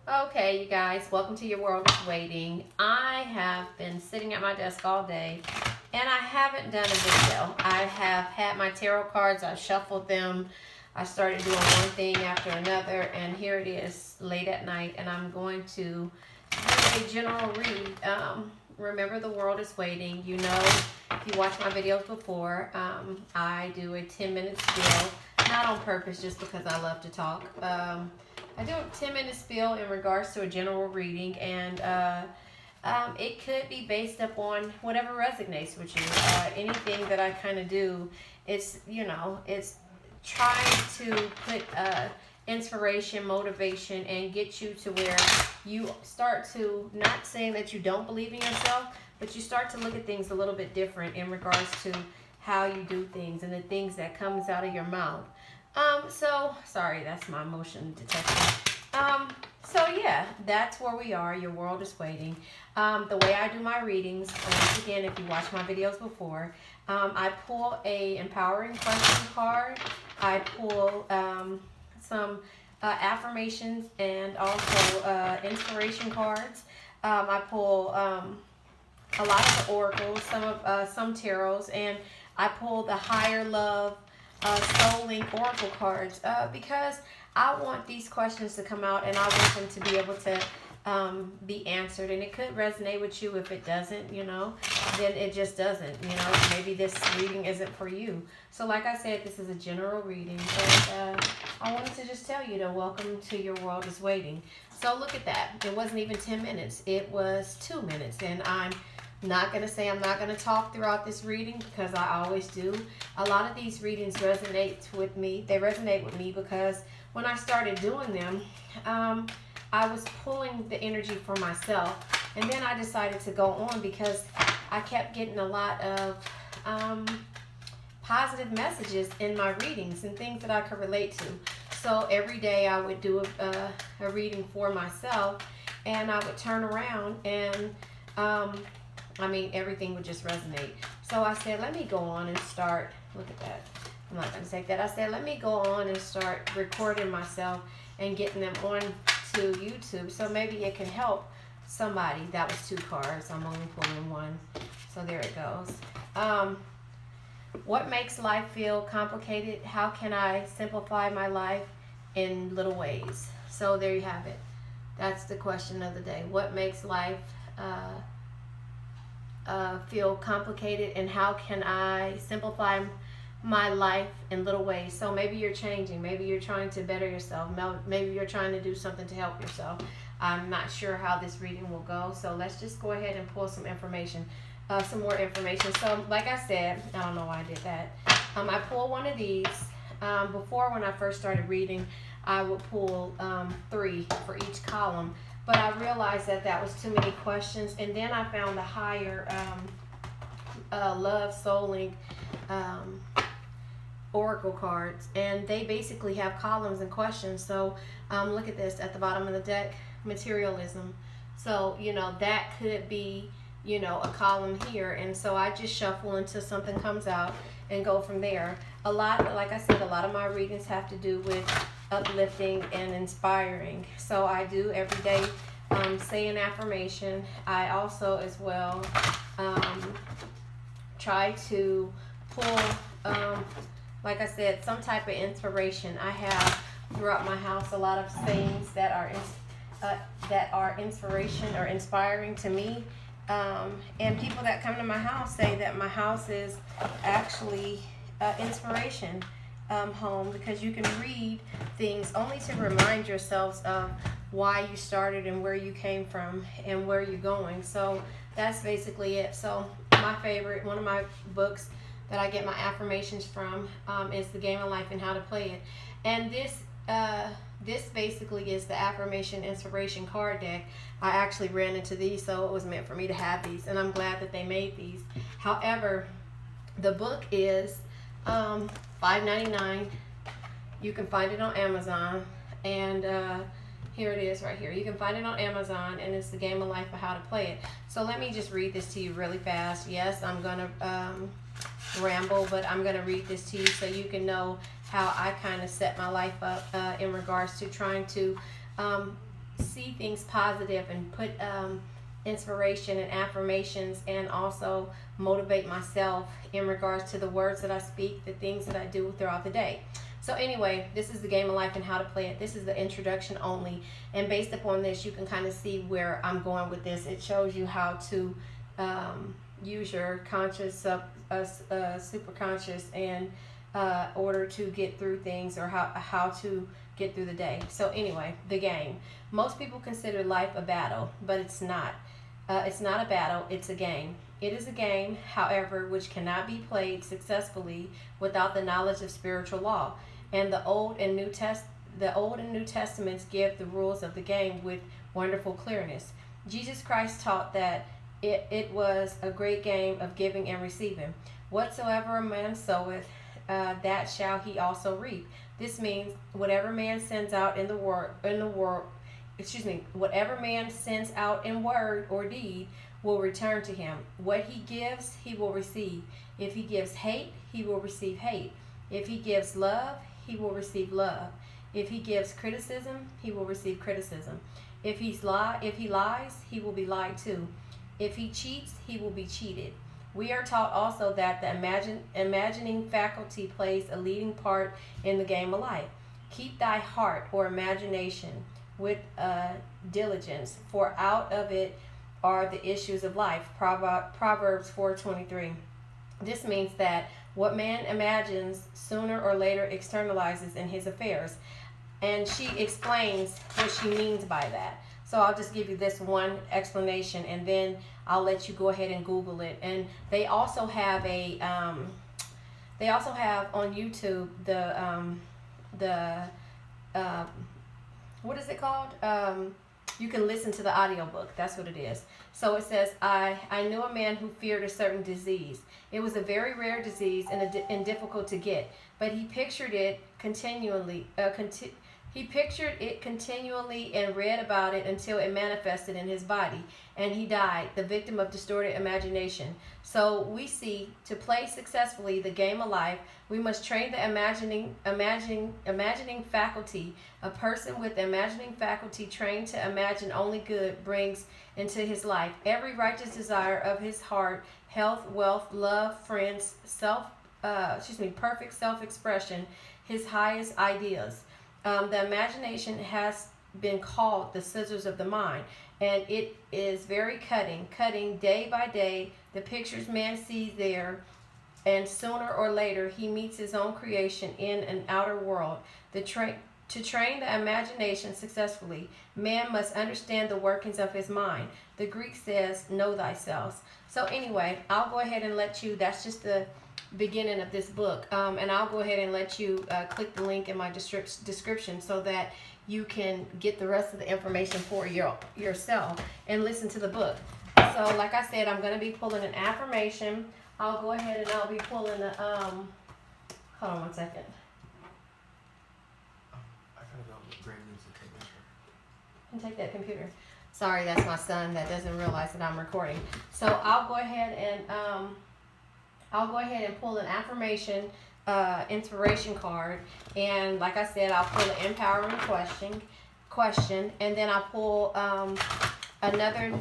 Okay, you guys, welcome to Your World is Waiting. I have been sitting at my desk all day and I haven't done a video. I have had my tarot cards, I've shuffled them, I started doing one thing after another, and here it is late at night, and I'm going to do a general read. Remember, the world is waiting. You know, if you watched my videos before, I do a 10-minute spiel, not on purpose, just because I love to talk. I do a 10-minute spiel in regards to a general reading, and it could be based upon whatever resonates with you. Anything that I kind of do, it's trying to put inspiration, motivation, and get you to where you start to, not saying that you don't believe in yourself, but you start to look at things a little bit different in regards to how you do things and the things that comes out of your mouth. So sorry, that's my motion detector. So yeah, that's where we are. Your world is waiting. The way I do my readings, once again, if you watched my videos before, I pull a empowering question card. I pull some affirmations and also inspiration cards. I pull a lot of the oracles, some tarots, and I pull the higher love soul link oracle cards because I want these questions to come out, and I want them to be able to be answered. And it could resonate with you. If it doesn't, then it just doesn't. Maybe this reading isn't for you. So like I said, this is a general reading, and I wanted to just tell you to welcome to Your World is Waiting. So look at that. It wasn't even 10 minutes. It was 2 minutes, and I'm not going to say I'm not going to talk throughout this reading, because I always do. A lot of these readings resonate with me. They resonate with me because when I started doing them, I was pulling the energy for myself. And then I decided to go on because I kept getting a lot of positive messages in my readings and things that I could relate to. So every day I would do a reading for myself, and I would turn around and everything would just resonate. So I said, let me go on and start. Look at that. I'm not going to take that. I said, let me go on and start recording myself and getting them on to YouTube. So maybe it can help somebody. That was 2 cards. I'm only pulling 1. So there it goes. What makes life feel complicated? How can I simplify my life in little ways? So there you have it. That's the question of the day. What makes life feel complicated, and how can I simplify my life in little ways? So maybe you're changing, maybe you're trying to better yourself, maybe you're trying to do something to help yourself. I'm not sure how this reading will go, so let's just go ahead and pull some information, some more information. So like I said, I don't know why I did that. I pulled one of these. Before, when I first started reading, I would pull 3 for each column. But I realized that that was too many questions. And then I found the higher Love Soul Link oracle cards. And they basically have columns and questions. So look at this at the bottom of the deck, materialism. So, that could be, a column here. And so I just shuffle until something comes out and go from there. Like I said, a lot of my readings have to do with uplifting and inspiring. So I do every day say an affirmation. I also as well try to pull, like I said, some type of inspiration. I have throughout my house a lot of sayings that are inspiration or inspiring to me. And people that come to my house say that my house is actually inspiration home, because you can read things only to remind yourselves of why you started and where you came from and where you're going. So that's basically it. So my favorite, one of my books that I get my affirmations from is The Game of Life and How to Play It. And this basically is the affirmation inspiration card deck. I actually ran into these, so it was meant for me to have these, and I'm glad that they made these. However, the book is $5.99. You can find it on Amazon, and here it is right here. You can find it on Amazon, and it's The Game of Life of How to Play It. So let me just read this to you really fast. Yes, I'm gonna ramble, but I'm gonna read this to you so you can know how I kind of set my life up in regards to trying to see things positive and put inspiration and affirmations, and also motivate myself in regards to the words that I speak, the things that I do throughout the day. So anyway, this is the game of life and how to play it. This is the introduction only, and based upon this, you can kind of see where I'm going with this. It shows you how to use your conscious, superconscious, in order to get through things, or how to get through the day. So anyway, the game. Most people consider life a battle, but it's not. It's not a battle, it's a game. It is a game, however, which cannot be played successfully without the knowledge of spiritual law. And the Old and New Testaments give the rules of the game with wonderful clearness. Jesus Christ taught that it was a great game of giving and receiving. Whatsoever a man soweth, that shall he also reap. This means whatever man sends out whatever man sends out in word or deed will return to him. What he gives, he will receive. If he gives hate, he will receive hate. If he gives love, he will receive love. If he gives criticism, he will receive criticism. If he lies, he will be lied to. If he cheats, he will be cheated. We are taught also that the imagining faculty plays a leading part in the game of life. Keep thy heart or imagination with diligence, for out of it are the issues of life. Proverbs 4:23. This means that what man imagines sooner or later externalizes in his affairs. And she explains what she means by that. So I'll just give you this one explanation, and then I'll let you go ahead and Google it. And they also have on YouTube the what is it called? You can listen to the audiobook. That's what it is. So it says, I knew a man who feared a certain disease. It was a very rare disease and difficult to get, but he pictured it continually. He pictured it continually and read about it until it manifested in his body, and he died, the victim of distorted imagination. So we see, to play successfully the game of life, we must train the imagining faculty. A person with the imagining faculty trained to imagine only good brings into his life every righteous desire of his heart, health, wealth, love, friends, perfect self-expression, his highest ideas. The imagination has been called the scissors of the mind, and it is very cutting day by day the pictures man sees there, and sooner or later he meets his own creation in an outer world. To train the imagination successfully, man must understand the workings of his mind. The Greek says, know thyself. So anyway, I'll go ahead and let you, that's just the beginning of this book, and I'll go ahead and let you click the link in my description so that you can get the rest of the information for yourself and listen to the book. So like I said, I'm going to be pulling an affirmation. I'll go ahead and I'll be pulling the hold on one second. I gotta go grab music and take my shirt. And take that computer. Sorry, that's my son that doesn't realize that I'm recording. So I'll go ahead and pull an affirmation inspiration card, and like I said, I'll pull an empowering question, and then I'll pull another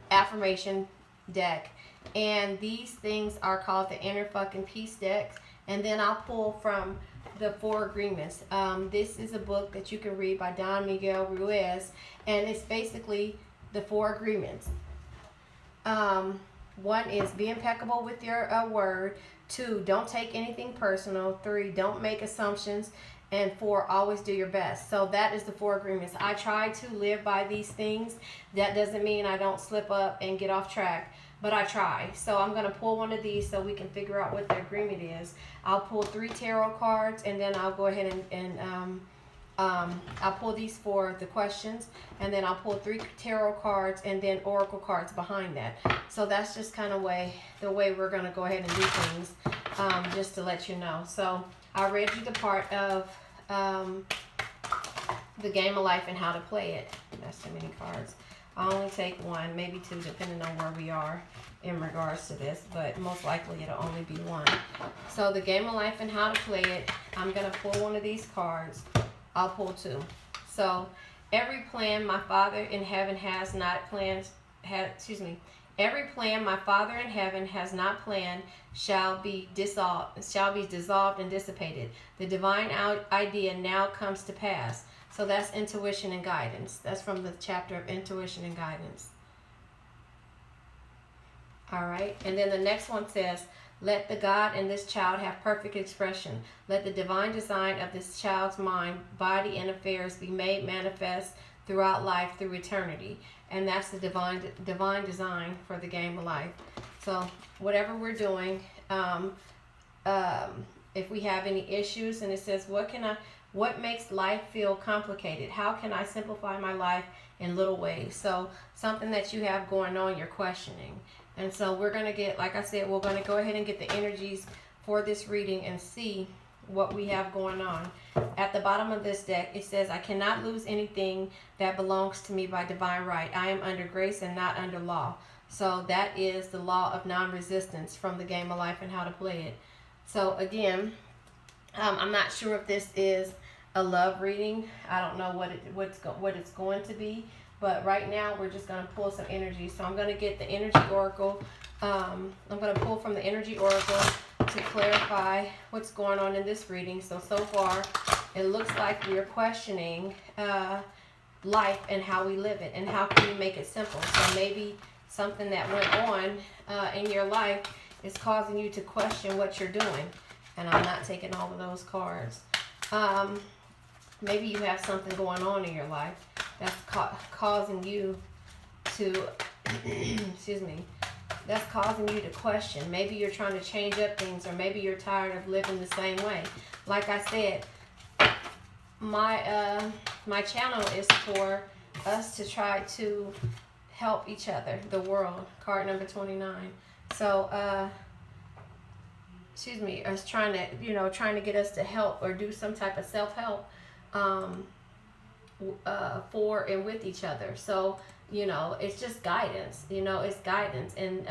affirmation deck, and these things are called the Inner Fucking Peace deck. And then I'll pull from the 4 Agreements. This is a book that you can read by Don Miguel Ruiz, and it's basically the 4 Agreements. 1 is be impeccable with your word. 2, don't take anything personal. 3, don't make assumptions. And 4, always do your best. So that is the 4 Agreements. I try to live by these things. That doesn't mean I don't slip up and get off track, but I try. So I'm going to pull one of these so we can figure out what the agreement is. I'll pull 3 tarot cards, and then I'll go ahead and I'll pull these for the questions, and then I'll pull 3 tarot cards and then oracle cards behind that. So that's just kind of the way we're going to go ahead and do things, just to let you know. So I read you the part of the game of life and how to play it. That's too many cards. I only take 1, maybe 2, depending on where we are in regards to this, but most likely it'll only be 1. So the game of life and how to play it, I'm going to pull one of these cards. I'll pull 2. So Every plan my Father in heaven has not planned, every plan my Father in heaven has not planned shall be dissolved and dissipated. The divine idea now comes to pass. So that's intuition and guidance. That's from the chapter of intuition and guidance. All right. And then the next one says, let the God in this child have perfect expression. Let the divine design of this child's mind, body, and affairs be made manifest throughout life through eternity. And that's the divine design for the game of life. So whatever we're doing, if we have any issues, and it says, what makes life feel complicated? How can I simplify my life in little ways? So something that you have going on, you're questioning. And so we're going to get, like I said, we're going to go ahead and get the energies for this reading and see what we have going on. At the bottom of this deck, it says, I cannot lose anything that belongs to me by divine right. I am under grace and not under law. So that is the law of non-resistance from the game of life and how to play it. So again, I'm not sure if this is a love reading. I don't know what it's going to be. But right now, we're just going to pull some energy. So I'm going to get the energy oracle. I'm going to pull from the energy oracle to clarify what's going on in this reading. So far, it looks like we're questioning life and how we live it. And how can we make it simple? So maybe something that went on in your life is causing you to question what you're doing. And I'm not taking all of those cards. Maybe you have something going on in your life that's causing you to, that's causing you to question. Maybe you're trying to change up things, or maybe you're tired of living the same way. Like I said, my channel is for us to try to help each other, the world. Card number 29. So, us trying to get us to help or do some type of self-help for and with each other. So, it's just guidance. It's guidance. And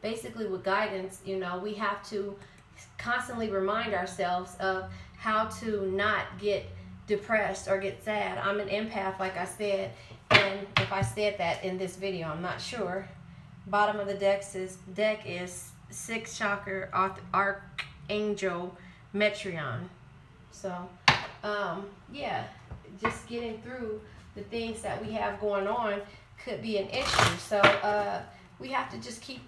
basically with guidance, we have to constantly remind ourselves of how to not get depressed or get sad. I'm an empath, like I said, and if I said that in this video, I'm not sure. Bottom of the deck is 6 chakra archangel Metreon. So yeah, just getting through the things that we have going on could be an issue. So we have to just keep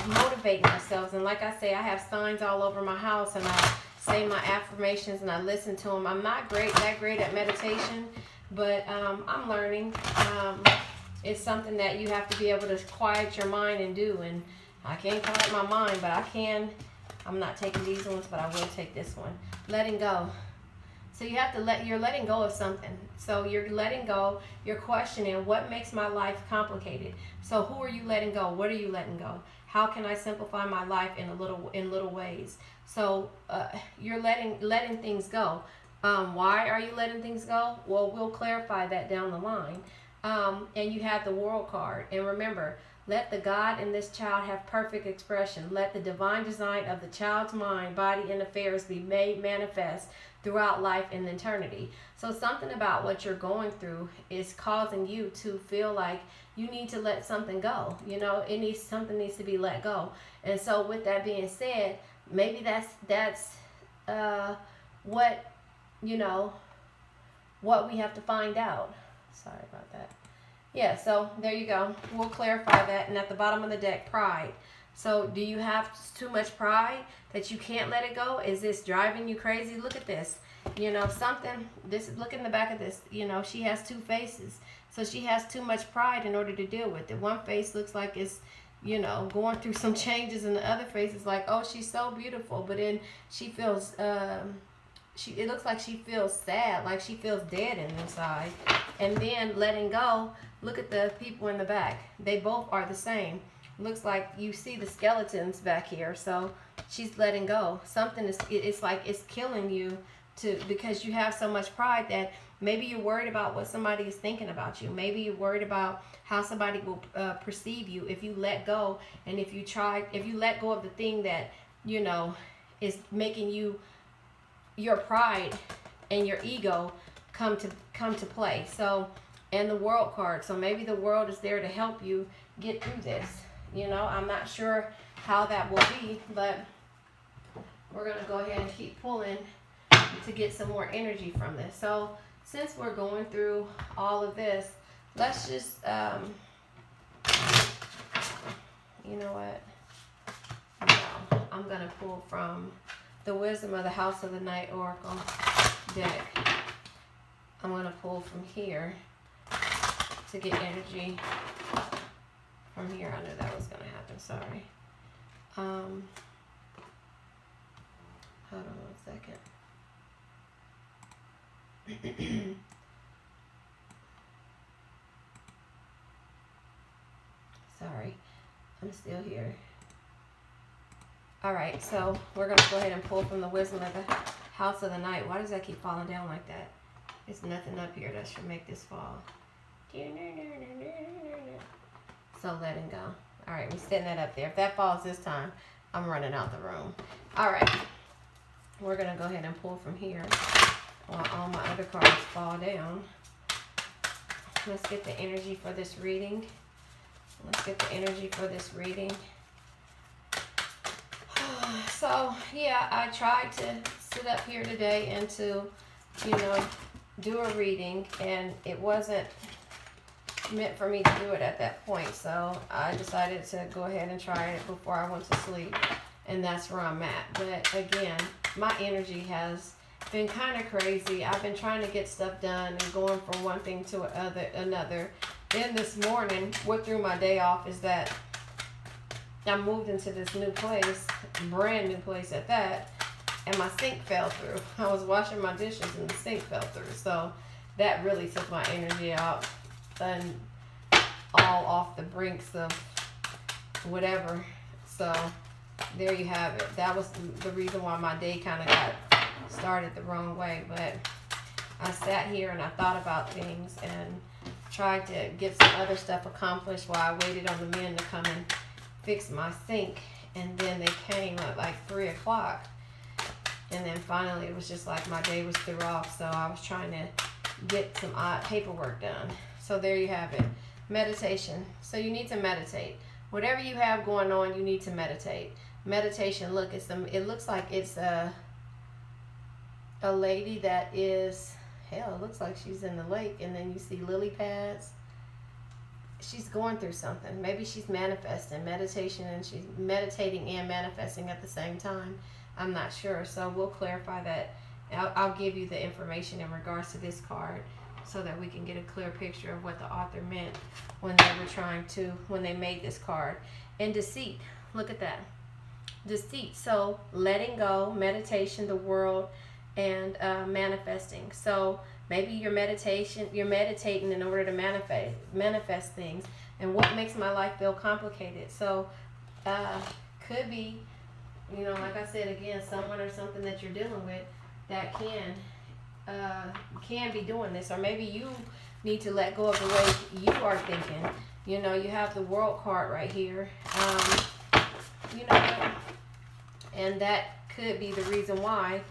motivating ourselves. And like I say, I have signs all over my house, and I say my affirmations and I listen to them. I'm not that great at meditation, but I'm learning. It's something that you have to be able to quiet your mind and do. And I can't quiet my mind, but I can. I'm not taking these ones, but I will take this one. Letting go. So you have to you're letting go of something. So you're letting go, you're questioning, what makes my life complicated? So who are you letting go? What are you letting go? How can I simplify my life in little ways? So you're letting things go. Why are you letting things go? Well, we'll clarify that down the line. And you have the World card. And remember, let the God in this child have perfect expression. Let the divine design of the child's mind, body, and affairs be made manifest throughout life and eternity. So something about what you're going through is causing you to feel like you need to let something go. Something needs to be let go. And so with that being said, maybe that's what we have to find out. Sorry about that. Yeah, so there you go. We'll clarify that. And at the bottom of the deck, pride. So do you have too much pride that you can't let it go? Is this driving you crazy? Look at this. Look in the back of this. She has 2 faces. So she has too much pride in order to deal with it. One face looks like it's, going through some changes, and the other face is like, oh, she's so beautiful. But then she feels, it looks like she feels sad, like she feels dead inside. And then letting go, look at the people in the back. They both are the same. Looks like you see the skeletons back here. So she's letting go. It's like it's killing you because you have so much pride that maybe you're worried about what somebody is thinking about you. Maybe you're worried about how somebody will perceive you if you let go, and if you let go of the thing that is making your pride and your ego come to play. So and the world card. So maybe the world is there to help you get through this. You know, I'm not sure how that will be, but we're going to go ahead and keep pulling to get some more energy from this. So since we're going through all of this, let's just, you know what? No, I'm going to pull from the Wisdom of the House of the Night Oracle deck. I'm going to pull from here to get energy from here. I knew that was going to happen. Sorry. Hold on 1 second. Sorry, I'm still here. All right, so we're going to go ahead and pull from the Wisdom of the House of the Night. Why does that keep falling down like that? There's nothing up here that should make this fall. So letting go. All right, we're setting that up there. If that falls this time, I'm running out the room. All right, we're going to go ahead and pull from here while all my other cards fall down. Let's get the energy for this reading. Let's get the energy for this reading. So, yeah, I tried to sit up here today and to, you know, do a reading, and it wasn't meant for me to do it at that point. So I decided to go ahead and try it before I went to sleep, and that's where I'm at. But again, my energy has been kind of crazy. I've been trying to get stuff done and going from one thing to another. Then this morning, what threw my day off is that I moved into this new place, brand new place at that, and my sink fell through. I was washing my dishes and the sink fell through. So that really took my energy out and all off the brinks of whatever. So there you have it. That was the reason why my day kind of got started the wrong way. But I sat here and I thought about things and tried to get some other stuff accomplished while I waited on the men to come and fix my sink. And then they came at like 3 o'clock. And then finally it was just like my day was through off. So I was trying to get some paperwork done. So there you have it. Meditation. So you need to meditate. Whatever you have going on, you need to meditate. Meditation, look, it looks like it's a lady that is, hell, it looks like she's in the lake, and then you see lily pads. She's going through something. Maybe she's manifesting. Meditation, and she's meditating and manifesting at the same time. I'm not sure. So we'll clarify that. I'll give you the information in regards to this card so that we can get a clear picture of what the author meant when they made this card. And deceit, look at that. Deceit, so letting go, meditation, the world, and manifesting. So maybe you're meditating in order to manifest things. And what makes my life feel complicated? So could be, you know, like I said again, someone or something that you're dealing with that can be doing this. Or maybe you need to let go of the way you are thinking. You know, you have the world card right here. You know, and that could be the reason why.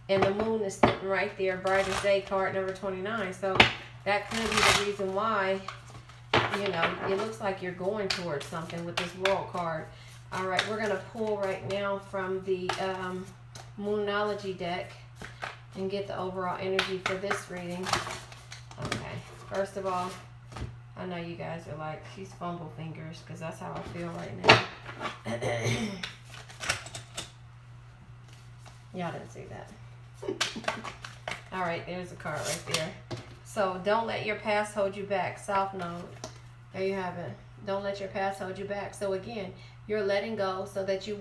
And the moon is sitting right there, bright as day, card number 29. So that could be the reason why, you know, it looks like you're going towards something with this world card. All right, we're going to pull right now from the Moonology deck and get the overall energy for this reading. Okay, first of all, I know you guys are like, she's fumble fingers, because that's how I feel right now. Y'all didn't see that. All right, there's a card right there. So don't let your past hold you back. South Node. There you have it. Don't let your past hold you back. So again, you're letting go so that you're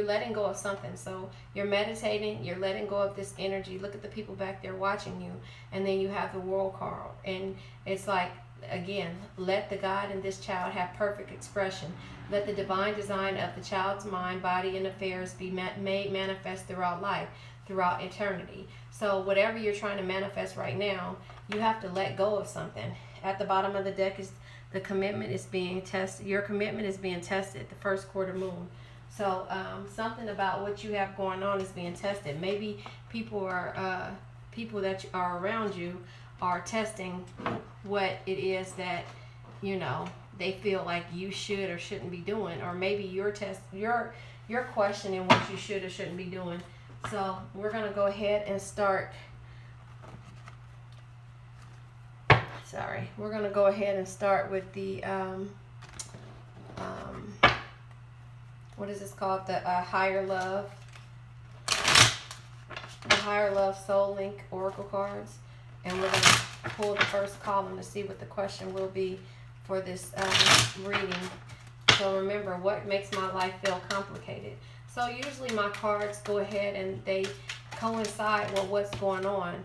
letting go of something. So you're meditating, you're letting go of this energy. Look at the people back there watching you. And then you have the world card. And it's like, again, let the God in this child have perfect expression. Let the divine design of the child's mind, body, and affairs be made manifest throughout life, throughout eternity. So whatever you're trying to manifest right now, you have to let go of something. At the bottom of the deck is the commitment is being tested. Your commitment is being tested, the first quarter moon. So something about what you have going on is being tested. Maybe people that are around you are testing what it is that, you know, they feel like you should or shouldn't be doing, or maybe you're questioning what you should or shouldn't be doing. So we're gonna go ahead and start. We're gonna go ahead and start with the what is this called? The Higher Love, Soul Link Oracle cards, and we're gonna pull the first column to see what the question will be for this reading. So remember, what makes my life feel complicated? So usually my cards go ahead and they coincide with what's going on.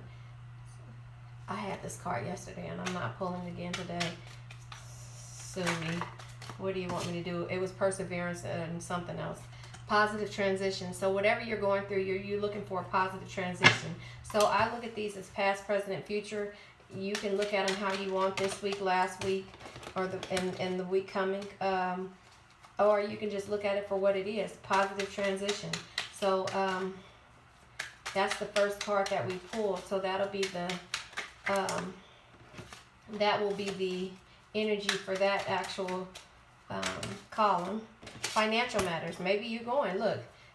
I had this card yesterday and I'm not pulling it again today. Sue me. What do you want me to do? It was perseverance and something else. Positive transition. So whatever you're going through, you're looking for a positive transition. So I look at these as past, present, and future. You can look at them how you want, this week, last week, or and the week coming. Or you can just look at it for what it is, positive transition. So that's the first card that we pulled. So that'll be that will be the energy for that actual column. Financial matters. Maybe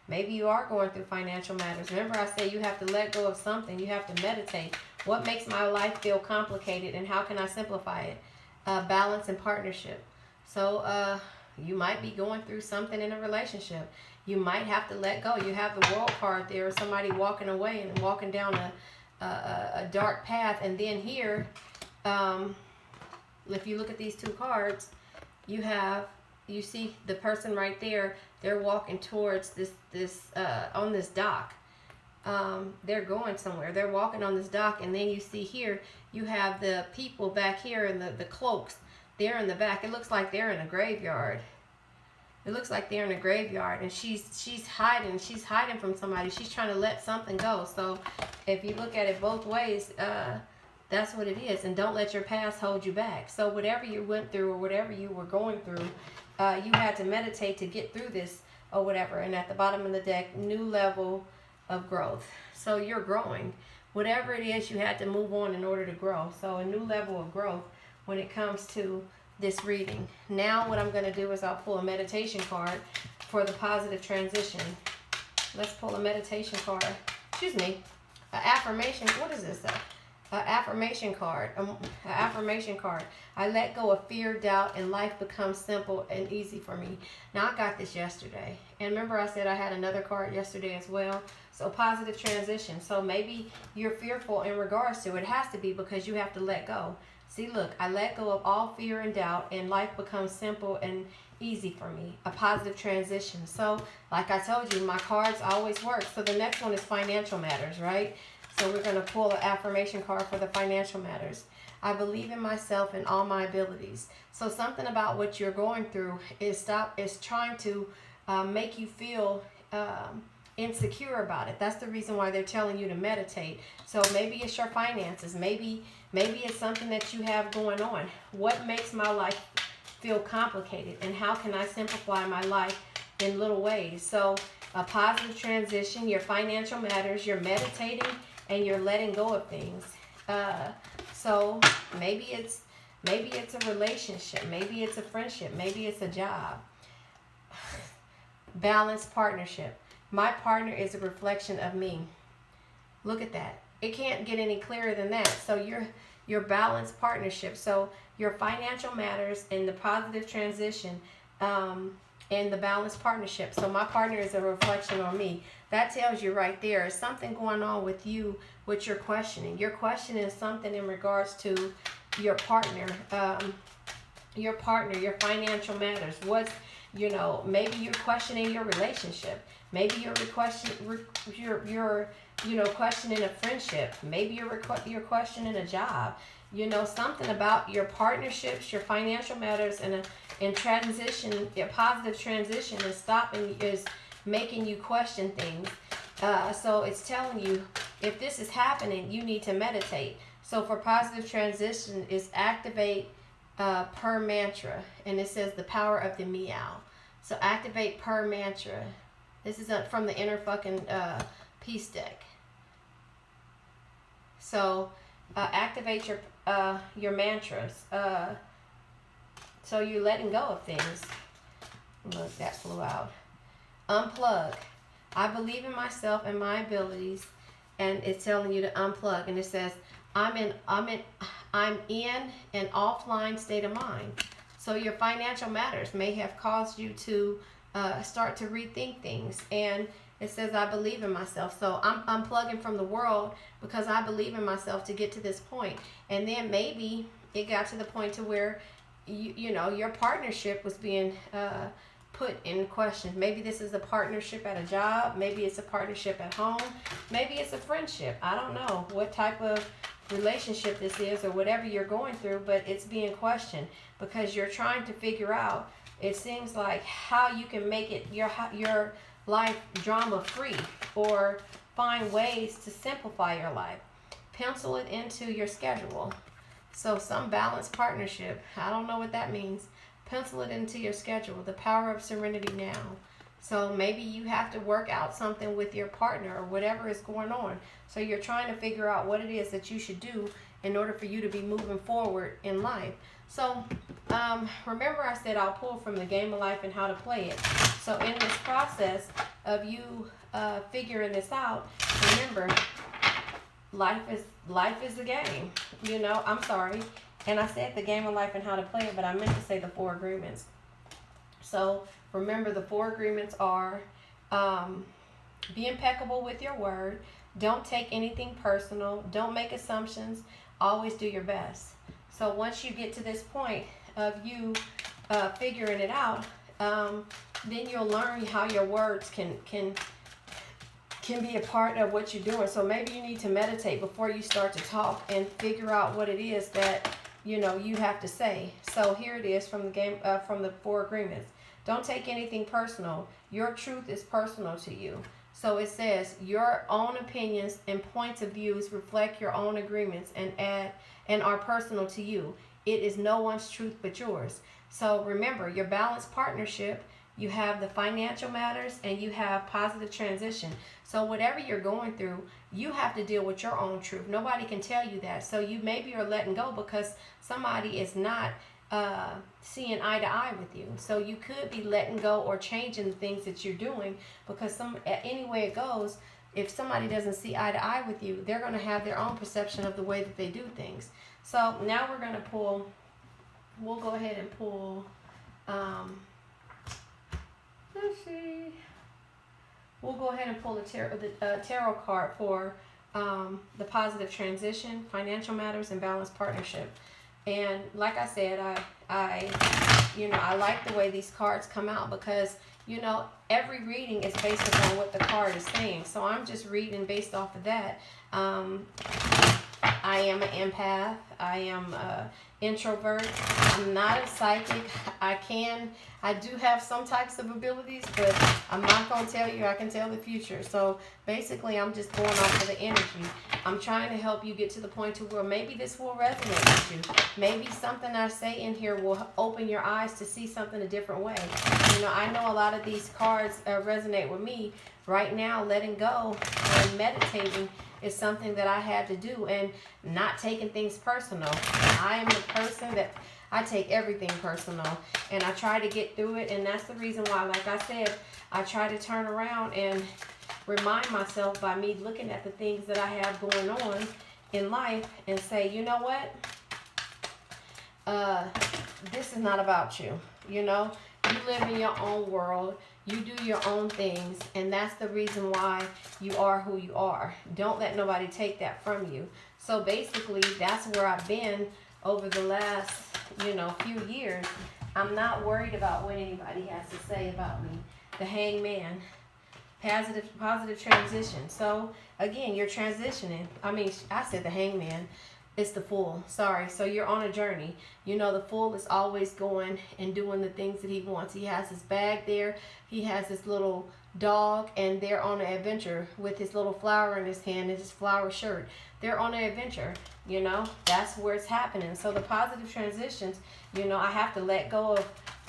maybe you are going through financial matters. Remember I say you have to let go of something. You have to meditate. What makes my life feel complicated and how can I simplify it? Balance and partnership. So you might be going through something in a relationship. You might have to let go. You have the World card there, or somebody walking away and walking down a dark path. And then here, if you look at these two cards, you see the person right there. They're walking towards this on this dock. They're going somewhere. They're walking on this dock, and then you see here you have the people back here in the cloaks. They're in the back. It looks like they're in a graveyard. And she's hiding. She's hiding from somebody. She's trying to let something go. So if you look at it both ways, that's what it is. And don't let your past hold you back. So whatever you went through or whatever you were going through, you had to meditate to get through this or whatever. And at the bottom of the deck, new level of growth. So you're growing. Whatever it is, you had to move on in order to grow. So a new level of growth when it comes to this reading. Now what I'm going to do is I'll pull a meditation card for the positive transition. Let's pull a meditation card. Excuse me. An affirmation. What is this? An affirmation card. Affirmation card. I let go of fear, doubt, and life becomes simple and easy for me. Now I got this yesterday. And remember I said I had another card yesterday as well. So positive transition. So maybe you're fearful in regards to it. It has to be because you have to let go. See, look, I let go of all fear and doubt, and life becomes simple and easy for me. A positive transition. So, like I told you, my cards always work. So the next one is financial matters, right? So we're going to pull an affirmation card for the financial matters. I believe in myself and all my abilities. So something about what you're going through is trying to make you feel insecure about it. That's the reason why they're telling you to meditate. So maybe it's your finances. Maybe it's something that you have going on. What makes my life feel complicated, and how can I simplify my life in little ways? So a positive transition, your financial matters, you're meditating, and you're letting go of things. So maybe it's a relationship, maybe it's a friendship, maybe it's a job. Balanced partnership. My partner is a reflection of me. Look at that. It can't get any clearer than that. So your balanced partnership. So your financial matters and the positive transition and the balanced partnership. So my partner is a reflection on me. That tells you right there is something going on with you, what you're questioning. You're questioning something in regards to your partner, your financial matters. Maybe you're questioning your relationship. Maybe you're questioning a friendship. Maybe you're questioning a job. Something about your partnerships, your financial matters, and a positive transition is making you question things. So it's telling you if this is happening, you need to meditate. So for positive transition is activate per mantra, and it says the power of the meow. So activate per mantra. This is from the inner fucking peace deck. So activate your mantras. So you're letting go of things. Look, that flew out. Unplug. I believe in myself and my abilities, and it's telling you to unplug. And it says, I'm in an offline state of mind. So your financial matters may have caused you to start to rethink things. And it says, I believe in myself. So I'm unplugging from the world because I believe in myself to get to this point. And then maybe it got to the point to where you know your partnership was being put in question. Maybe this is a partnership at a job. Maybe it's a partnership at home. Maybe it's a friendship. I don't know what type of relationship this is or whatever you're going through, but it's being questioned because you're trying to figure out, it seems like, how you can make it your life drama free or find ways to simplify your life. Pencil it into your schedule. So some balanced partnership, I don't know what that means. Pencil it into your schedule. The power of serenity now. So maybe you have to work out something with your partner or whatever is going on. So you're trying to figure out what it is that you should do in order for you to be moving forward in life. So remember I said I'll pull from the game of life and how to play it. So in this process of you figuring this out, remember, life is a game. You know, I'm sorry. And I said the game of life and how to play it, but I meant to say the 4 agreements. So remember, the 4 agreements are be impeccable with your word. Don't take anything personal. Don't make assumptions. Always do your best. So once you get to this point of you figuring it out, then you'll learn how your words can be a part of what you're doing. So maybe you need to meditate before you start to talk and figure out what it is that you have to say. So here it is from the 4 agreements. Don't take anything personal. Your truth is personal to you. So it says your own opinions and points of views reflect your own agreements and are personal to you. It is no one's truth but yours. So remember, your balanced partnership, you have the financial matters, and you have positive transition. So whatever you're going through, you have to deal with your own truth. Nobody can tell you that. So you maybe are letting go because somebody is not seeing eye to eye with you. So you could be letting go or changing the things that you're doing because any way it goes, if somebody doesn't see eye to eye with you, they're going to have their own perception of the way that they do things. So now we're going to we'll go ahead and pull, let's see. We'll go ahead and pull the tarot card for the positive transition, financial matters, and balanced partnership. And like I said, I like the way these cards come out because every reading is based upon what the card is saying. So I'm just reading based off of that. I am an empath. I am an introvert. I'm not a psychic. I do have some types of abilities, but I'm not going to tell you I can tell the future. So basically, I'm just going off of the energy. I'm trying to help you get to the point to where maybe this will resonate with you. Maybe something I say in here will open your eyes to see something a different way. I know a lot of these cards resonate with me. Right now, letting go and meditating is something that I had to do, and not taking things personal. I am the person that I take everything personal, and I try to get through it, and that's the reason why, like I said, I try to turn around and remind myself by me looking at the things that I have going on in life and say, you know what? This is not about you. You live in your own world. You do your own things, and that's the reason why you are who you are. Don't let nobody take that from you. So basically, that's where I've been over the last, few years. I'm not worried about what anybody has to say about me. The Hangman, positive transition. So again, you're transitioning. I said the Hangman. It's the Fool. Sorry. So you're on a journey. The Fool is always going and doing the things that he wants. He has his bag there. He has his little dog, and they're on an adventure with his little flower in his hand and his flower shirt. They're on an adventure. That's where it's happening. So the positive transitions, I have to let go of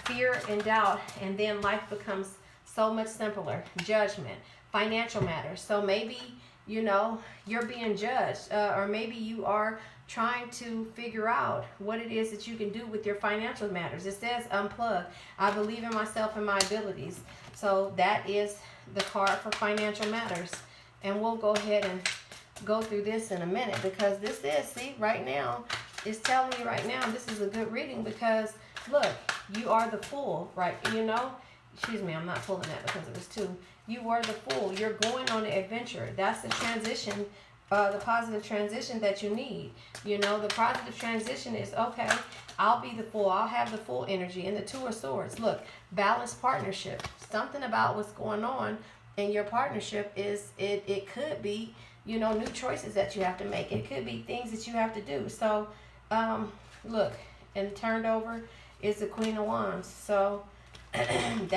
fear and doubt, and then life becomes so much simpler. Judgment, financial matters. So maybe you know, you're being judged, or maybe you are trying to figure out what it is that you can do with your financial matters. It says unplug. I believe in myself and my abilities. So that is the card for financial matters. And we'll go ahead and go through this in a minute, because this is, see, right now, it's telling you right now, this is a good reading, because look, you are the fool, right? You know, excuse me, I'm not pulling that because it was two. You were the fool. You're going on an adventure. That's the transition, the positive transition that you need. You know, the positive transition is, okay, I'll be the fool. I'll have the full energy. And the Two of Swords, look, balanced partnership. Something about what's going on in your partnership is, it could be, you know, new choices that you have to make. It could be things that you have to do. So, look, and turned over is the Queen of Wands. So that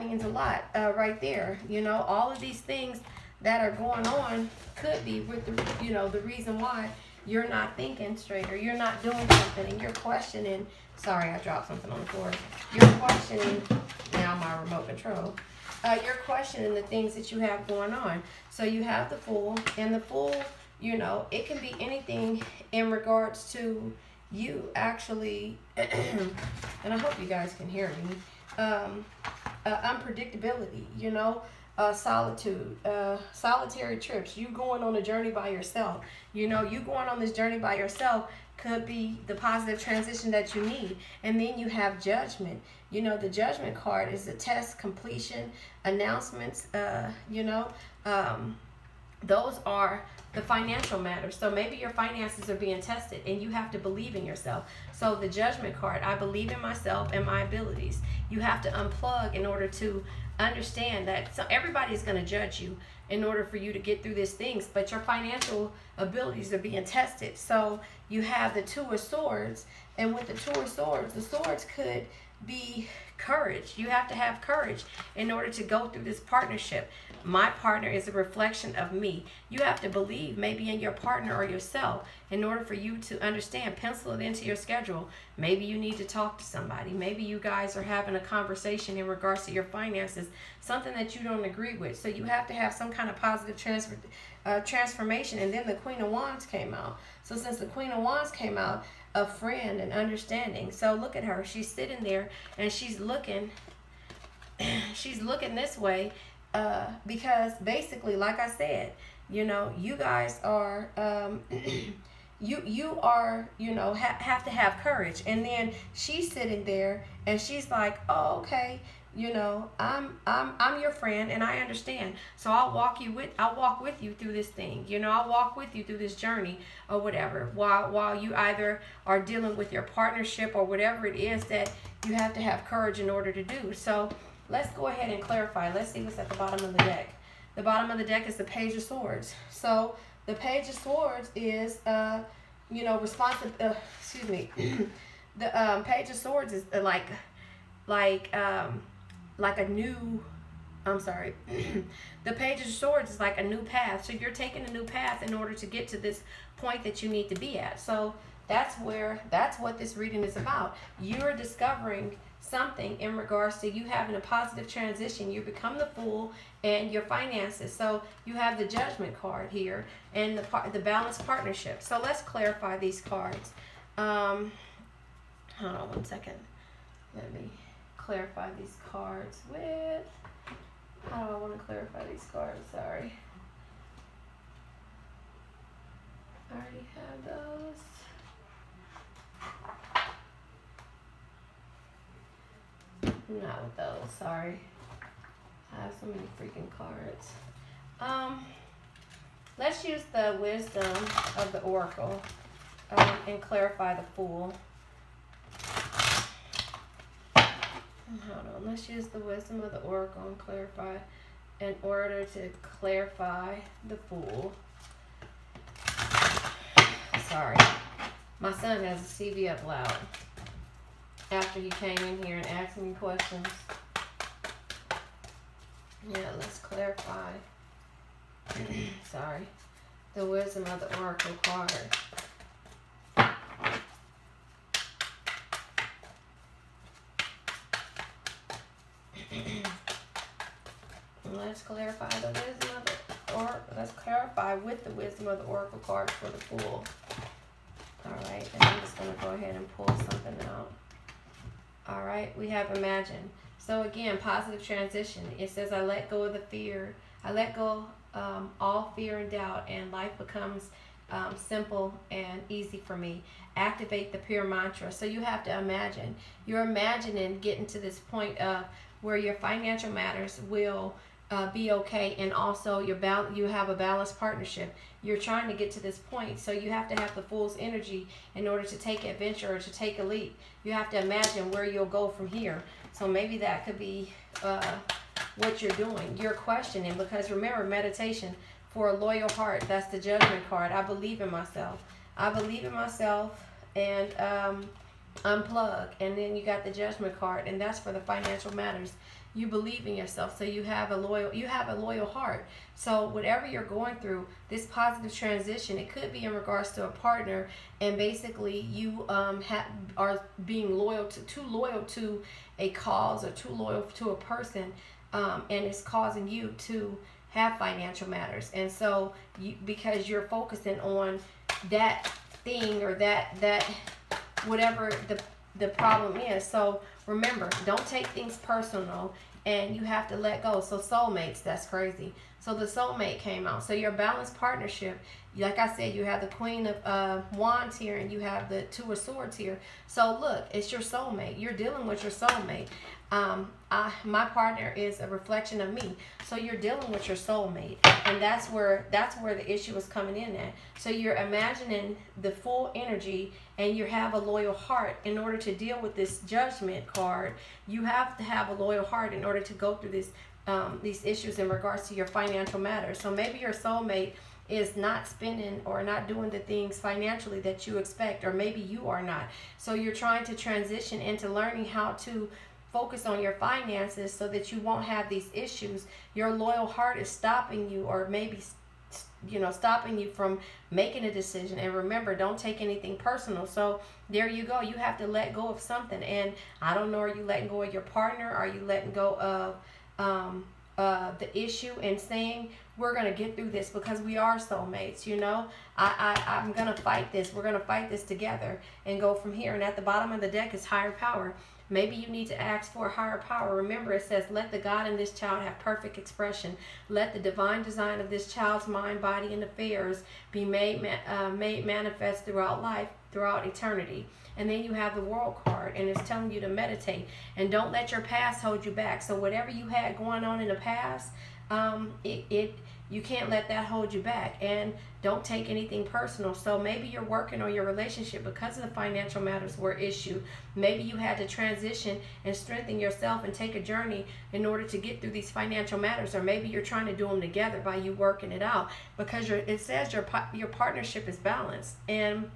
means a lot right there. You know, all of these things that are going on could be with the, you know, the reason why you're not thinking straight, or you're not doing something, and you're questioning. Sorry, I dropped something on the floor. You're questioning, now my remote control. You're questioning the things that you have going on. So you have the Fool, and the Fool, you know, it can be anything in regards to you actually, and I hope you guys can hear me, unpredictability, you know, solitude, solitary trips, you going on a journey by yourself. You know, you going on this journey by yourself could be the positive transition that you need. And then you have Judgment. You know, the Judgment card is the test, completion, announcements, you know, those are the financial matters. So maybe your finances are being tested and you have to believe in yourself. So the Judgment card, I believe in myself and my abilities. You have to unplug in order to understand that, so everybody's going to judge you in order for you to get through these things, but your financial abilities are being tested. So you have the Two of Swords, and with the Two of Swords, the swords could be courage. You have to have courage in order to go through this partnership. My partner is a reflection of me. You have to believe maybe in your partner or yourself in order for you to understand. Pencil it into your schedule. Maybe you need to talk to somebody. Maybe you guys are having a conversation in regards to your finances, something that you don't agree with. So you have to have some kind of positive transformation. And then the Queen of Wands came out. So since the Queen of Wands came out, a friend and understanding. So look at her. She's sitting there and she's looking this way, because basically, like I said, you know, you guys are you are, you know, have to have courage. And then she's sitting there and she's like, oh, okay, you know, I'm your friend and I understand. So I'll walk with you through this thing. You know, I'll walk with you through this journey or whatever, while you either are dealing with your partnership or whatever it is that you have to have courage in order to do. So let's go ahead and clarify. Let's see what's at the bottom of the deck. The bottom of the deck is the Page of Swords. So the Page of Swords is, you know, excuse me. The Page of Swords is like a new, I'm sorry. The Page of Swords is like a new path. So you're taking a new path in order to get to this point that you need to be at. So that's what this reading is about. You're discovering something in regards to you having a positive transition. You become the Fool and your finances. So you have the Judgment card here and the balanced partnership. So let's clarify these cards. Hold on one second. Let me clarify these cards with, how do I want to clarify these cards? Sorry. I already have those. Not with those, sorry. I have so many freaking cards. Let's use the wisdom of the Oracle and clarify the Fool. Hold on, let's use the wisdom of the Oracle and clarify in order to clarify the Fool. Sorry, my son has a CV up loud after he came in here and asked me questions. Yeah, let's clarify. Sorry, the wisdom of the Oracle card. Let's clarify the wisdom of the let's clarify with the wisdom of the oracle card for the Fool. All right, and I'm just going to go ahead and pull something out. All right, we have imagine. So again, positive transition. It says, I let go of the fear. I let go all fear and doubt, and life becomes simple and easy for me. Activate the pure mantra. So you have to imagine. You're imagining getting to this point of where your financial matters will be okay, and also you have a balanced partnership. You're trying to get to this point, so you have to have the Fool's energy in order to take adventure or to take a leap. You have to imagine where you'll go from here. So maybe that could be what you're doing. You're questioning, because remember, meditation for a loyal heart, that's the Judgment card. I believe in myself. I believe in myself, and unplug. And then you got the Judgment card, and that's for the financial matters. You believe in yourself, so you have a loyal heart. So whatever you're going through, this positive transition, it could be in regards to a partner, and basically you are being too loyal to a cause, or too loyal to a person, and it's causing you to have financial matters. And so because you're focusing on that thing, or that whatever the problem is. So remember, don't take things personal, and you have to let go. So soulmates, that's crazy. So the soulmate came out. So your balanced partnership, like I said, you have the Queen of Wands here, and you have the Two of Swords here. So look, it's your soulmate. You're dealing with your soulmate. My partner is a reflection of me. So you're dealing with your soulmate, and that's where the issue is coming in at. So you're imagining the full energy, and you have a loyal heart. In order to deal with this Judgment card, you have to have a loyal heart in order to go through these issues in regards to your financial matters. So maybe your soulmate is not spending or not doing the things financially that you expect, or maybe you are not. So you're trying to transition into learning how to focus on your finances so that you won't have these issues. Your loyal heart is stopping you, or maybe stopping you from making a decision. And remember, don't take anything personal. So there you go. You have to let go of something. And I don't know, are you letting go of your partner? Are you letting go of the issue and saying, we're going to get through this because we are soulmates, I'm going to fight this. We're going to fight this together and go from here. And at the bottom of the deck is higher power. Maybe you need to ask for a higher power. Remember, it says, let the God in this child have perfect expression. Let the divine design of this child's mind, body, and affairs be made manifest throughout life, throughout eternity. And then you have the World card, and it's telling you to meditate. And don't let your past hold you back. So whatever you had going on in the past, you can't let that hold you back. And don't take anything personal. So maybe you're working on your relationship because of the financial matters were issue. Maybe you had to transition and strengthen yourself and take a journey in order to get through these financial matters. Or maybe you're trying to do them together by you working it out, because it says your partnership is balanced. And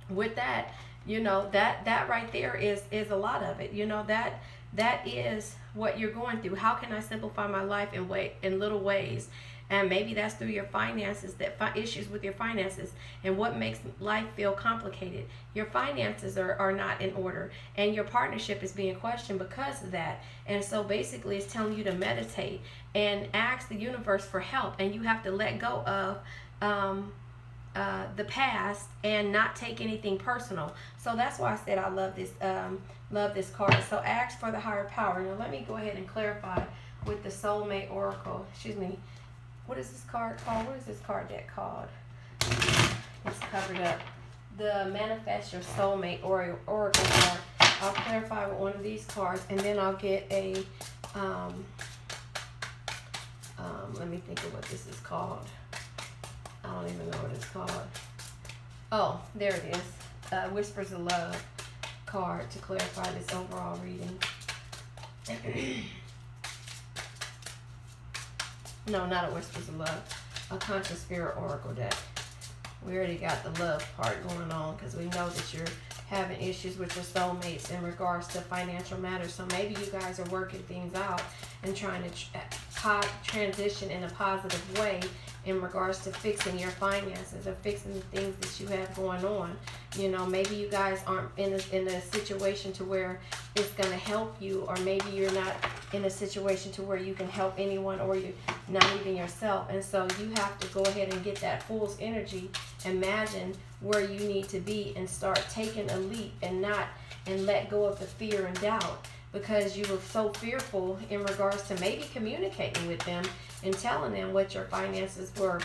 with that, that right there is a lot of it. That is what you're going through. How can I simplify my life in little ways? And maybe that's through your finances, issues with your finances, and what makes life feel complicated. Your finances are not in order, and your partnership is being questioned because of that. And so basically it's telling you to meditate and ask the universe for help, and you have to let go of the past and not take anything personal. So that's why I said I love this card. So ask for the higher power. Now let me go ahead and clarify with the Soulmate Oracle. Excuse me. What is this card called? What is this card deck called? It's covered up. The Manifest Your Soulmate Oracle card. I'll clarify with one of these cards, and then I'll get a let me think of what this is called. I don't even know what it's called. Oh, there it is. Whispers of Love card to clarify this overall reading. No, not a Whispers of Love. A Conscious Spirit Oracle deck. We already got the love part going on because we know that you're having issues with your soulmates in regards to financial matters. So maybe you guys are working things out and trying to transition in a positive way in regards to fixing your finances or fixing the things that you have going on. Maybe you guys aren't in a situation to where it's going to help you, or maybe you're not in a situation to where you can help anyone, or you not even yourself. And so you have to go ahead and get that fool's energy. Imagine where you need to be and start taking a leap, and let go of the fear and doubt, because you were so fearful in regards to maybe communicating with them and telling them what your finances were,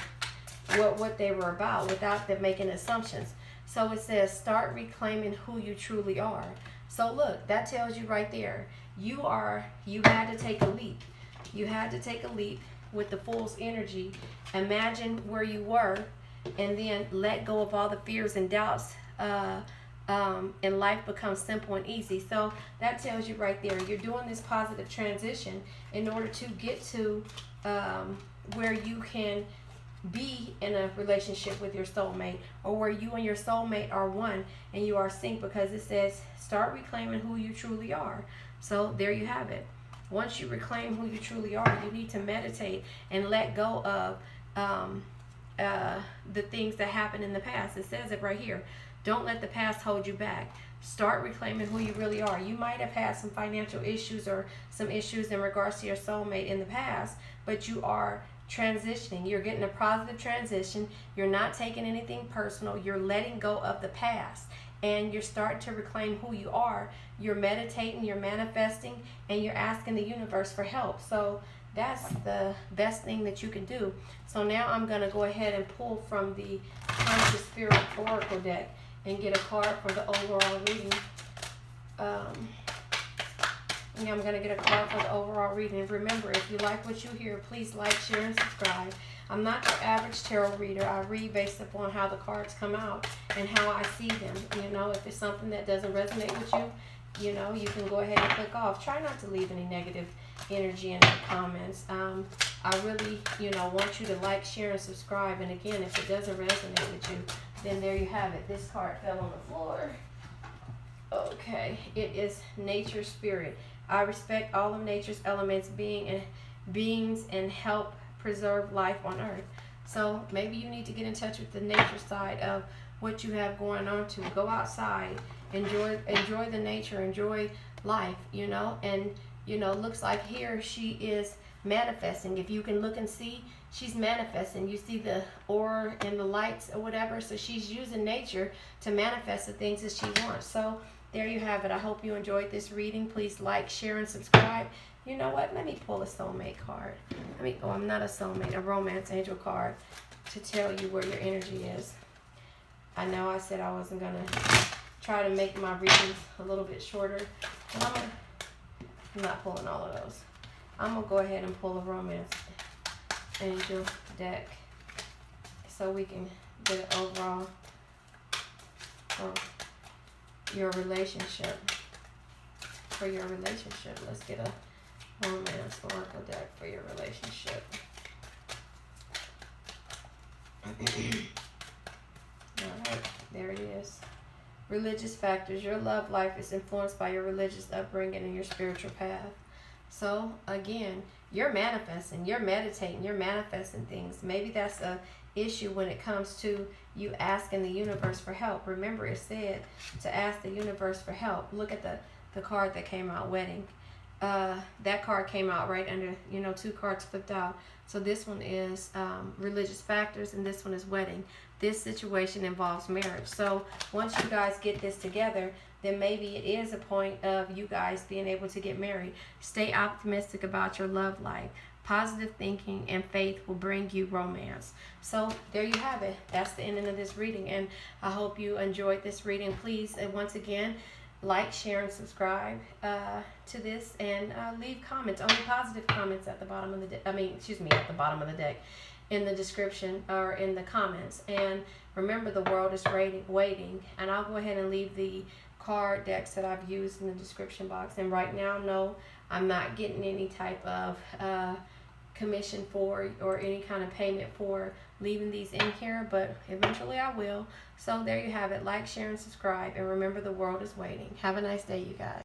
what they were about, without them making assumptions. So it says, start reclaiming who you truly are. So look, that tells you right there, you had to take a leap. You had to take a leap with the fool's energy. Imagine where you were, and then let go of all the fears and doubts, and life becomes simple and easy. So that tells you right there, you're doing this positive transition in order to get to where you can be in a relationship with your soulmate, or where you and your soulmate are one and you are synced, because it says start reclaiming who you truly are. So there you have it. Once you reclaim who you truly are, you need to meditate and let go of the things that happened in the past. It says it right here. Don't let the past hold you back. Start reclaiming who you really are. You might have had some financial issues or some issues in regards to your soulmate in the past, but you are transitioning. You're getting a positive transition. You're not taking anything personal. You're letting go of the past, and you're starting to reclaim who you are. You're meditating, you're manifesting, and you're asking the universe for help. So that's the best thing that you can do. So now I'm going to go ahead and pull from the Conscious Spirit Oracle deck and get a card for the overall reading. I'm going to get a card for the overall reading. Remember, if you like what you hear, please like, share, and subscribe. I'm not your average tarot reader. I read based upon how the cards come out and how I see them. You know, if it's something that doesn't resonate with you, you know, you can go ahead and click off. Try not to leave any negative energy in the comments. I really, want you to like, share, and subscribe. And again, if it doesn't resonate with you, then there you have it. This card fell on the floor. Okay, it is Nature Spirit. I respect all of nature's elements, beings, and help preserve life on Earth. So maybe you need to get in touch with the nature side of what you have going on. To go outside, enjoy the nature, enjoy life, and looks like here she is manifesting. If you can look and see, she's manifesting. You see the aura and the lights or whatever. So she's using nature to manifest the things that she wants. So there you have it. I hope you enjoyed this reading. Please like, share, and subscribe. You know what? Let me pull a soulmate card. I'm not a soulmate, a romance angel card to tell you where your energy is. I know I said I wasn't going to try to make my readings a little bit shorter, but I'm not pulling all of those. I'm going to go ahead and pull a romance angel deck so we can get an overall for your relationship. Let's get a romance oracle deck for your relationship. Alright, there it is. Religious factors. Your love life is influenced by your religious upbringing and your spiritual path. So again, you're manifesting, you're meditating, you're manifesting things. Maybe that's a issue when it comes to you asking the universe for help. Remember, it said to ask the universe for help. Look at the card that came out, wedding. That card came out right under, two cards flipped out. So this one is religious factors, and this one is wedding. This situation involves marriage. So once you guys get this together, then maybe it is a point of you guys being able to get married. Stay optimistic about your love life. Positive thinking and faith will bring you romance. So there you have it. That's the ending of this reading, and I hope you enjoyed this reading. Please, and once again, like, share, and subscribe to this, and leave comments, only positive comments at the bottom of the deck. At the bottom of the deck, in the description or in the comments. And remember, the world is waiting. And I'll go ahead and leave the card decks that I've used in the description box. And right now, no, I'm not getting any type of commission for, or any kind of payment for leaving these in here, but eventually I will. So there you have it. Like, share, and subscribe, and remember, the world is waiting. Have a nice day, you guys.